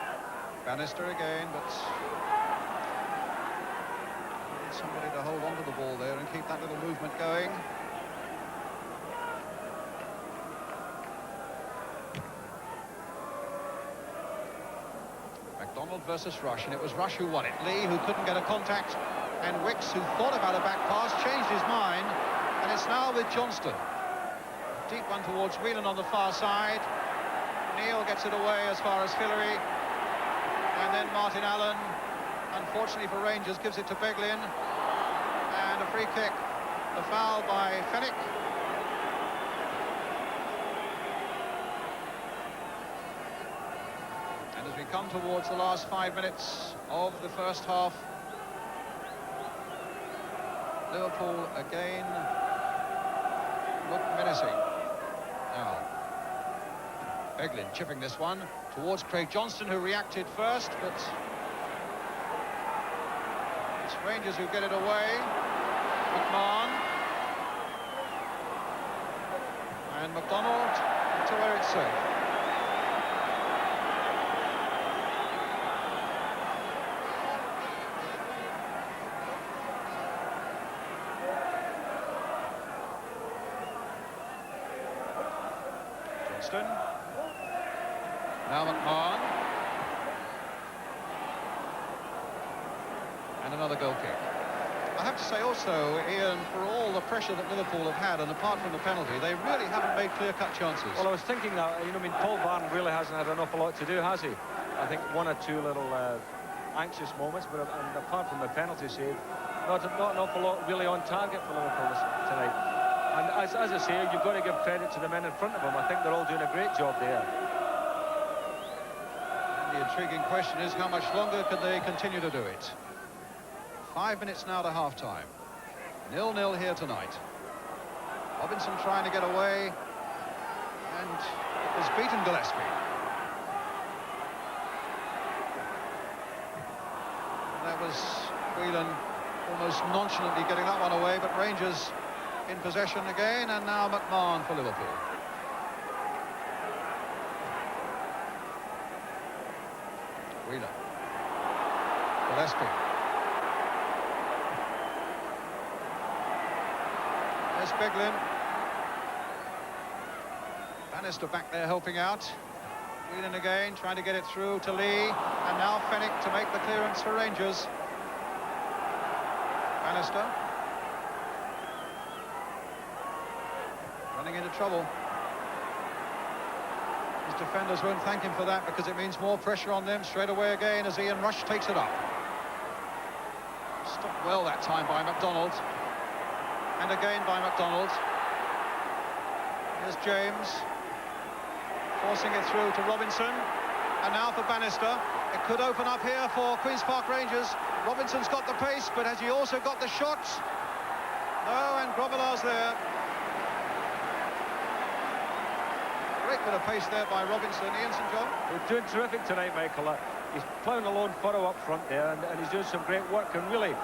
Bannister again, but need somebody to hold on to the ball there and keep that little movement going. McDonald versus Rush, and it was Rush who won it. Lee, who couldn't get a contact, and Wicks, who thought about a back pass, changed his mind. And it's now with Johnston. Deep one towards Whelan on the far side. Neil gets it away as far as Fillery. And then Martin Allen, unfortunately for Rangers, gives it to Beglin. And a free kick. The foul by Fenwick. And as we come towards the last 5 minutes of the first half, Liverpool again look menacing. Now, Beglin chipping this one towards Craig Johnston, who reacted first, but it's Rangers who get it away. McMahon. And McDonald to where it's safe. Now McMahon. And another goal kick. I have to say also, Ian, for all the pressure that Liverpool have had, and apart from the penalty, they really haven't made clear-cut chances. Well, I was thinking that, I mean, Paul Barn really hasn't had an awful lot to do, has he? I think one or two little anxious moments, but and apart from the penalty save, not an awful lot really on target for Liverpool tonight. And as I say, you've got to give credit to the men in front of them. I think they're all doing a great job there. And the intriguing question is, how much longer can they continue to do it? 5 minutes now to half-time. 0-0 here tonight. Robinson trying to get away, and it was beaten Gillespie. And that was Whelan almost nonchalantly getting that one away, but Rangers in possession again, and now McMahon for Liverpool. Wheeler. Gillespie. There's Beglin. Bannister back there helping out. Whelan again, trying to get it through to Lee, and now Fenwick to make the clearance for Rangers. Bannister. Running into trouble. His defenders won't thank him for that, because it means more pressure on them straight away again as Ian Rush takes it up. Stopped well that time by McDonald. And again by McDonald. Here's James. Forcing it through to Robinson. And now for Bannister. It could open up here for Queen's Park Rangers. Robinson's got the pace, but has he also got the shots? No, and Grobbelaar's there. Great bit of pace there by Robinson. Ian St John. He's doing terrific tonight, Michael. He's ploughing a lone furrow up front there, and he's doing some great work, and really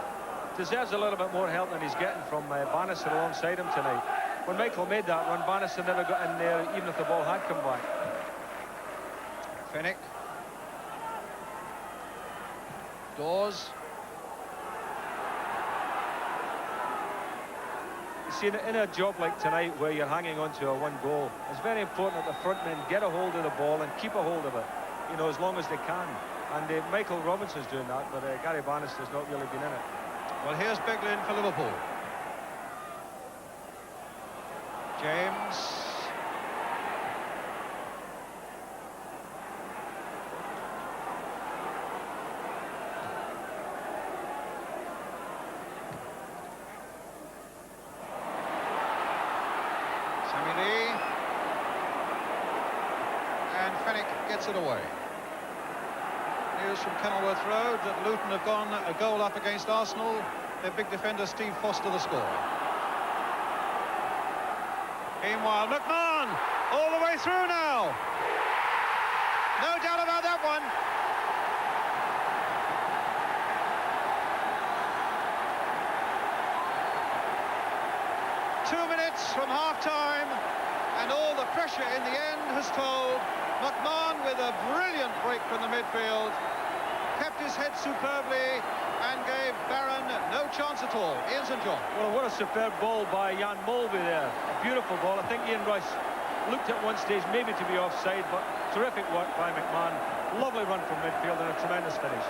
deserves a little bit more help than he's getting from Bannister alongside him tonight. When Michael made that run, Bannister never got in there, even if the ball had come back. Fenwick. Dawes. You see, in a job like tonight where you're hanging on to a one goal, it's very important that the front men get a hold of the ball and keep a hold of it, you know, as long as they can. And Michael Robinson's doing that, but Gary Bannister's not really been in it. Well, here's Beglin for Liverpool. James. gets it away. News from Kenilworth Road that Luton have gone a goal up against Arsenal. Their big defender, Steve Foster, the scorer. Meanwhile, McMahon all the way through now. No doubt about that one. From half-time, and all the pressure in the end has told. McMahon with a brilliant break from the midfield, kept his head superbly and gave Barron no chance at all. Ian St John. Well, what a superb ball by Jan Mulvey there. A beautiful ball. I think Ian Rice looked at one stage maybe to be offside, but terrific work by McMahon. Lovely run from midfield and a tremendous finish.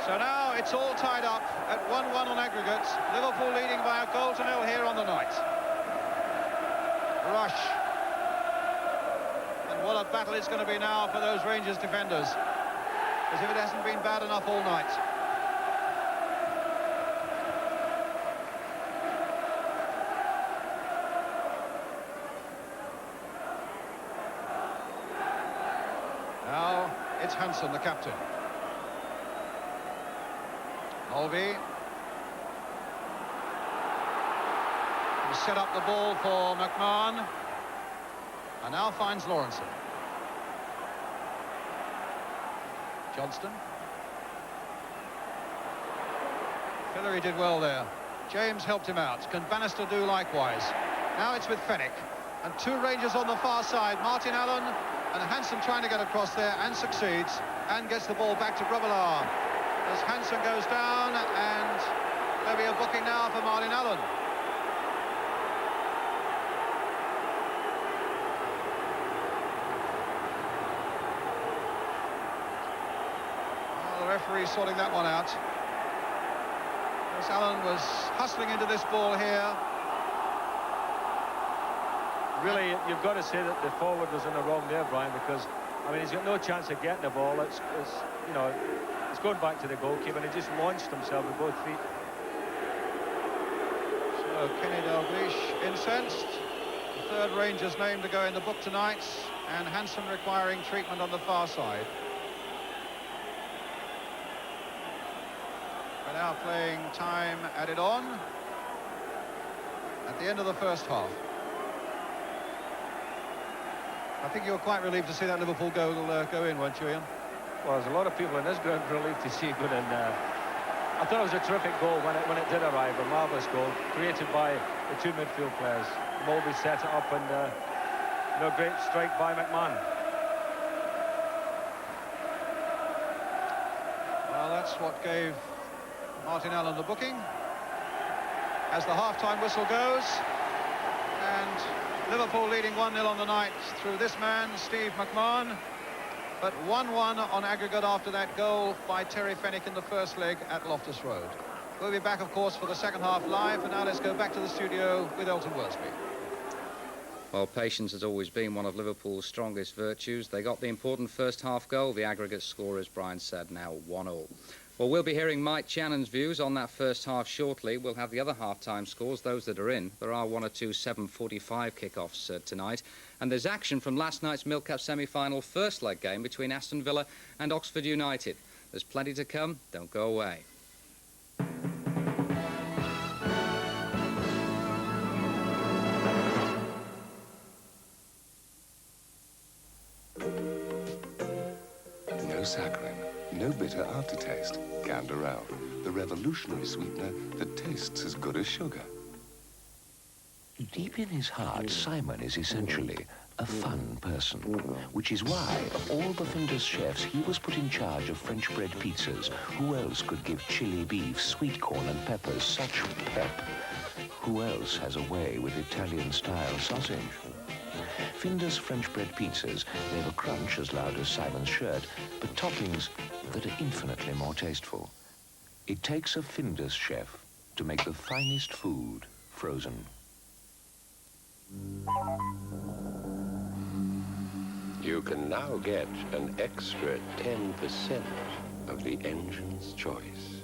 So now it's all tied up at 1-1 on aggregates. Liverpool leading by a goal to nil here on the night. Rush. And what a battle it's going to be now for those Rangers defenders. As if it hasn't been bad enough all night. Now it's Hansen, the captain. Mulvey. He set up the ball for McMahon. And now finds Lawrenson. Johnston. Hillary did well there. James helped him out. Can Bannister do likewise? Now it's with Fenwick. And two Rangers on the far side. Martin Allen and Hansen trying to get across there and succeeds. And gets the ball back to Grobbelaar. As Hansen goes down, and there'll be a booking now for Martin Allen. Well, the referee sorting that one out. As Allen was hustling into this ball here. Really, you've got to say that the forward was in the wrong there, Brian, because, I mean, he's got no chance of getting the ball. It's you know, it's going back to the goalkeeper, and he just launched himself with both feet. So Kenny Dalglish incensed. The third Rangers name to go in the book tonight, and Hansen requiring treatment on the far side. We're now playing time added on at the end of the first half. I think you were quite relieved to see that Liverpool goal go in, weren't you, Ian? Well, there's a lot of people in this ground relieved to see it good, and I thought it was a terrific goal when it did arrive. A marvellous goal created by the two midfield players. Mulvey set it up, and no great strike by McMahon. Well, that's what gave Martin Allen the booking. As the half-time whistle goes, and Liverpool leading 1-0 on the night through this man, Steve McMahon. But 1-1 on aggregate after that goal by Terry Fenwick in the first leg at Loftus Road. We'll be back, of course, for the second half live. And now let's go back to the studio with Elton Worsby. Well, patience has always been one of Liverpool's strongest virtues. They got the important first half goal. The aggregate score, as Brian said, now 1-1. Well, we'll be hearing Mike Channon's views on that first half shortly. We'll have the other half-time scores, those that are in. There are one or two 7:45 kickoffs tonight. And there's action from last night's Milk Cup semi-final first leg game between Aston Villa and Oxford United. There's plenty to come. Don't go away. No saccharin, no bitter aftertaste. Canderel, the revolutionary sweetener that tastes as good as sugar. Deep in his heart, Simon is essentially a fun person, which is why, of all Baffinder's chefs, he was put in charge of French bread pizzas. Who else could give chili beef, sweet corn and peppers such pep? Who else has a way with Italian-style sausage? Finder's French bread pizzas leave a crunch as loud as Simon's shirt, but toppings that are infinitely more tasteful. It takes a Finder's chef to make the finest food frozen. You can now get an extra 10% of the engine's choice.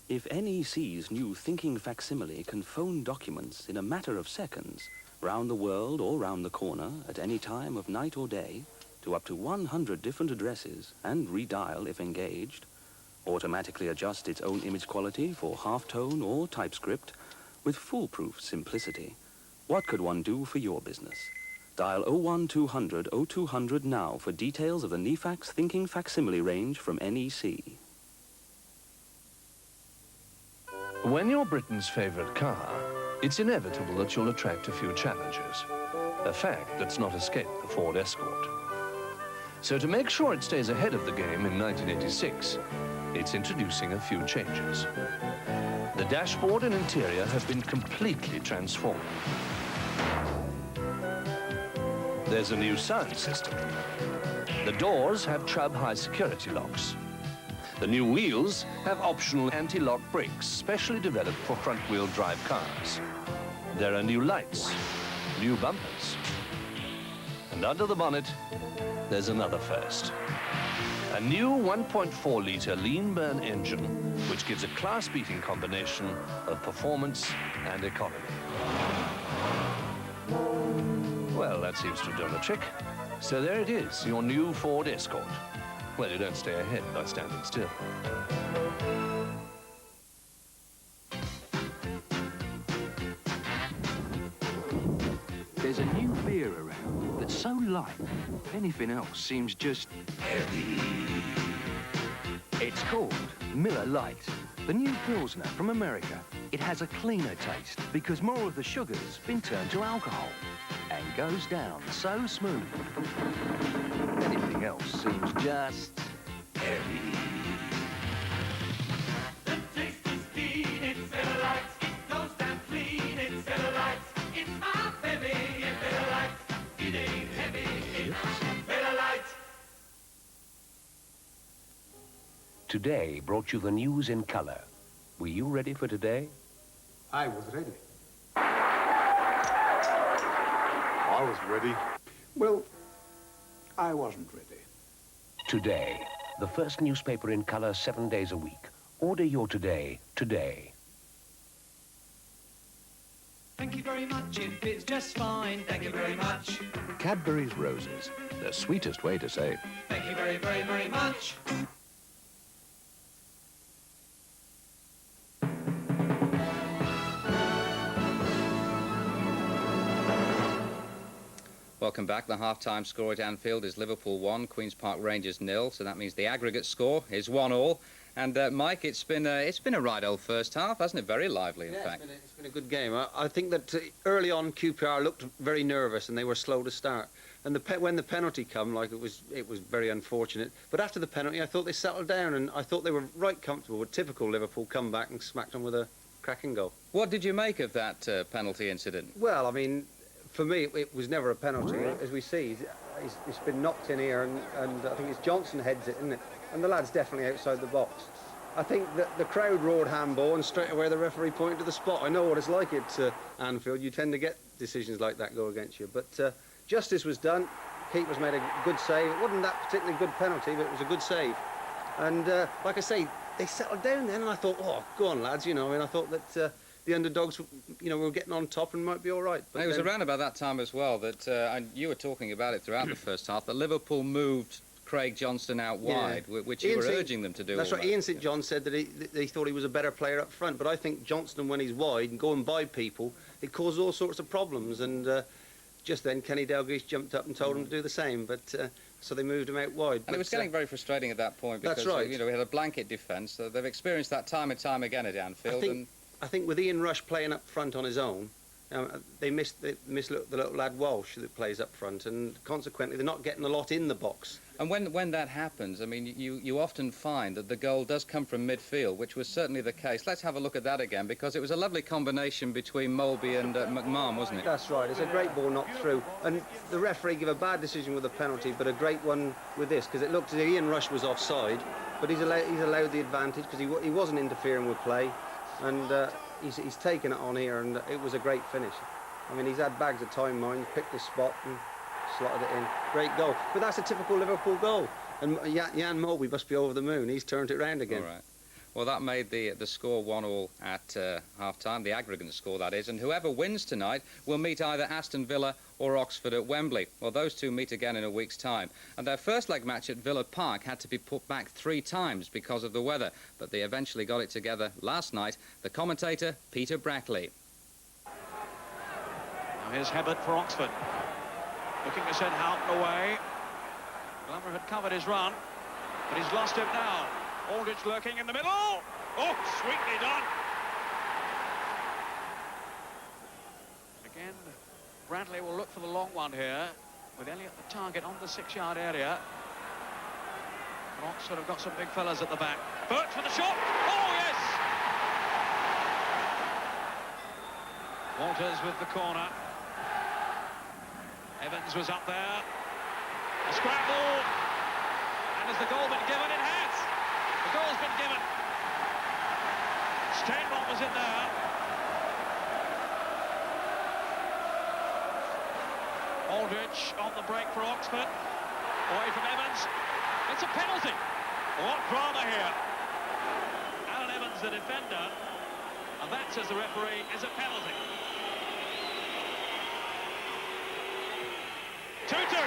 If NEC's new thinking facsimile can phone documents in a matter of seconds, round the world or round the corner, at any time of night or day, to up to 100 different addresses, and redial if engaged, automatically adjust its own image quality for halftone or typescript, with foolproof simplicity, what could one do for your business? Dial 01200 0200 now for details of the NEFAX thinking facsimile range from NEC. When you're Britain's favourite car, it's inevitable that you'll attract a few challengers, a fact that's not escaped the Ford Escort. So to make sure it stays ahead of the game in 1986, it's introducing a few changes. The dashboard and interior have been completely transformed. There's a new sound system. The doors have Chubb high security locks. The new wheels have optional anti-lock brakes, specially developed for front-wheel drive cars. There are new lights, new bumpers. And under the bonnet, there's another first. A new 1.4-litre lean-burn engine, which gives a class-beating combination of performance and economy. Well, that seems to have done the trick. So there it is, your new Ford Escort. Well, you don't stay ahead by standing still. There's a new beer around that's so light, anything else seems just heavy. It's called Miller Lite, the new Pilsner from America. It has a cleaner taste because more of the sugar's been turned to alcohol and goes down so smooth. Anything else seems just heavy. The taste is keen, it's Miller Lite. It goes down clean, it's Miller Lite. It's my baby, it's Miller Lite. It ain't heavy, it's Miller Lite. Today brought you the news in colour. Were you ready for today? I was ready. I was ready. Well, I wasn't ready. Today, the first newspaper in colour 7 days a week. Order your Today, today. Thank you very much, it fits just fine. Thank you very much. Cadbury's Roses, the sweetest way to save. Thank you very, very, very much. Welcome back. The half-time score at Anfield is Liverpool 1, Queen's Park Rangers 0. So that means the aggregate score is 1-1. And Mike, it's been a right old first half, hasn't it? Very lively, in fact. It's been a good game. I think that early on QPR looked very nervous and they were slow to start. And when the penalty come, like it was very unfortunate. But after the penalty, I thought they settled down and I thought they were right comfortable. With typical Liverpool come back and smacked them with a cracking goal. What did you make of that penalty incident? Well, I mean, for me, it was never a penalty. As we see, he's been knocked in here, and I think it's Johnson heads it, isn't it? And the lad's definitely outside the box. I think that the crowd roared handball, and straight away the referee pointed to the spot. I know what it's like at Anfield. You tend to get decisions like that go against you. But justice was done. Keeper's made a good save. It wasn't that particularly good penalty, but it was a good save. And like I say, they settled down then, and I thought, oh, go on, lads, you know. I mean, I thought that the underdogs, you know, were getting on top and might be all right. But it was around about that time as well that, and you were talking about it throughout the first half, that Liverpool moved Craig Johnston out wide, which you were urging them to do. That's right. Ian St John said that he thought he was a better player up front, but I think Johnston, when he's wide and going by people, it causes all sorts of problems. And just then, Kenny Dalglish jumped up and told him to do the same. But so they moved him out wide. And it was getting very frustrating at that point because that's right. You know, we had a blanket defence. They've experienced that time and time again at Anfield. I think with Ian Rush playing up front on his own, they missed the little lad Walsh that plays up front, and consequently they're not getting a lot in the box. And when that happens, I mean, you often find that the goal does come from midfield, which was certainly the case. Let's have a look at that again, because it was a lovely combination between Molby and McMahon, wasn't it? That's right. It's a great ball knocked through, and the referee gave a bad decision with the penalty, but a great one with this, because it looked as if Ian Rush was offside, but he's allowed the advantage because he wasn't interfering with play. And he's taken it on here, and it was a great finish. I mean, he's had bags of time, mind, picked his spot and slotted it in. Great goal. But that's a typical Liverpool goal. And Jan Molby must be over the moon. He's turned it round again. All right. Well, that made the score 1-1 at half-time, the aggregate score, that is. And whoever wins tonight will meet either Aston Villa or Oxford at Wembley. Well, those two meet again in a week's time. And their first leg match at Villa Park had to be put back 3 times because of the weather. But they eventually got it together last night. The commentator, Peter Brackley. Now here's Hibbert for Oxford. Looking to send Houghton away. Glover had covered his run, but he's lost him now. Aldridge lurking in the middle. Oh, sweetly done. Again, Bradley will look for the long one here, with Elliott the target on the 6-yard area. And Oxford have got some big fellas at the back. Burt for the shot. Oh, yes! Walters with the corner. Evans was up there. A scramble. And has the goal been given? It has. The goal's been given. Stenbot was in there. Aldridge on the break for Oxford. Away from Evans. It's a penalty. What drama here. Alan Evans, the defender. And that, says the referee, is a penalty. 2-2.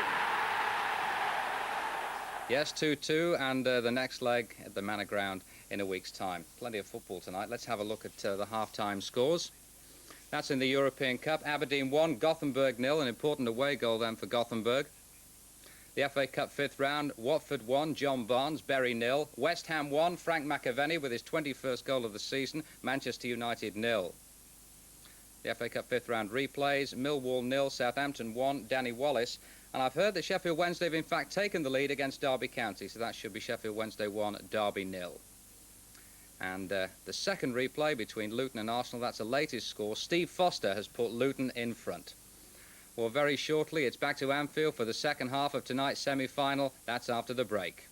Yes, 2-2, and the next leg at the Manor Ground in a week's time. Plenty of football tonight. Let's have a look at the half-time scores. That's in the European Cup. Aberdeen 1, Gothenburg 0, an important away goal then for Gothenburg. The FA Cup 5th round, Watford 1, John Barnes, Bury 0. West Ham 1, Frank McAvenny with his 21st goal of the season, Manchester United 0. The FA Cup 5th round replays, Millwall 0, Southampton 1, Danny Wallace. And I've heard that Sheffield Wednesday have in fact taken the lead against Derby County, so that should be Sheffield Wednesday 1, Derby 0. And the second replay between Luton and Arsenal, that's the latest score. Steve Foster has put Luton in front. Well, very shortly, it's back to Anfield for the second half of tonight's semi-final. That's after the break.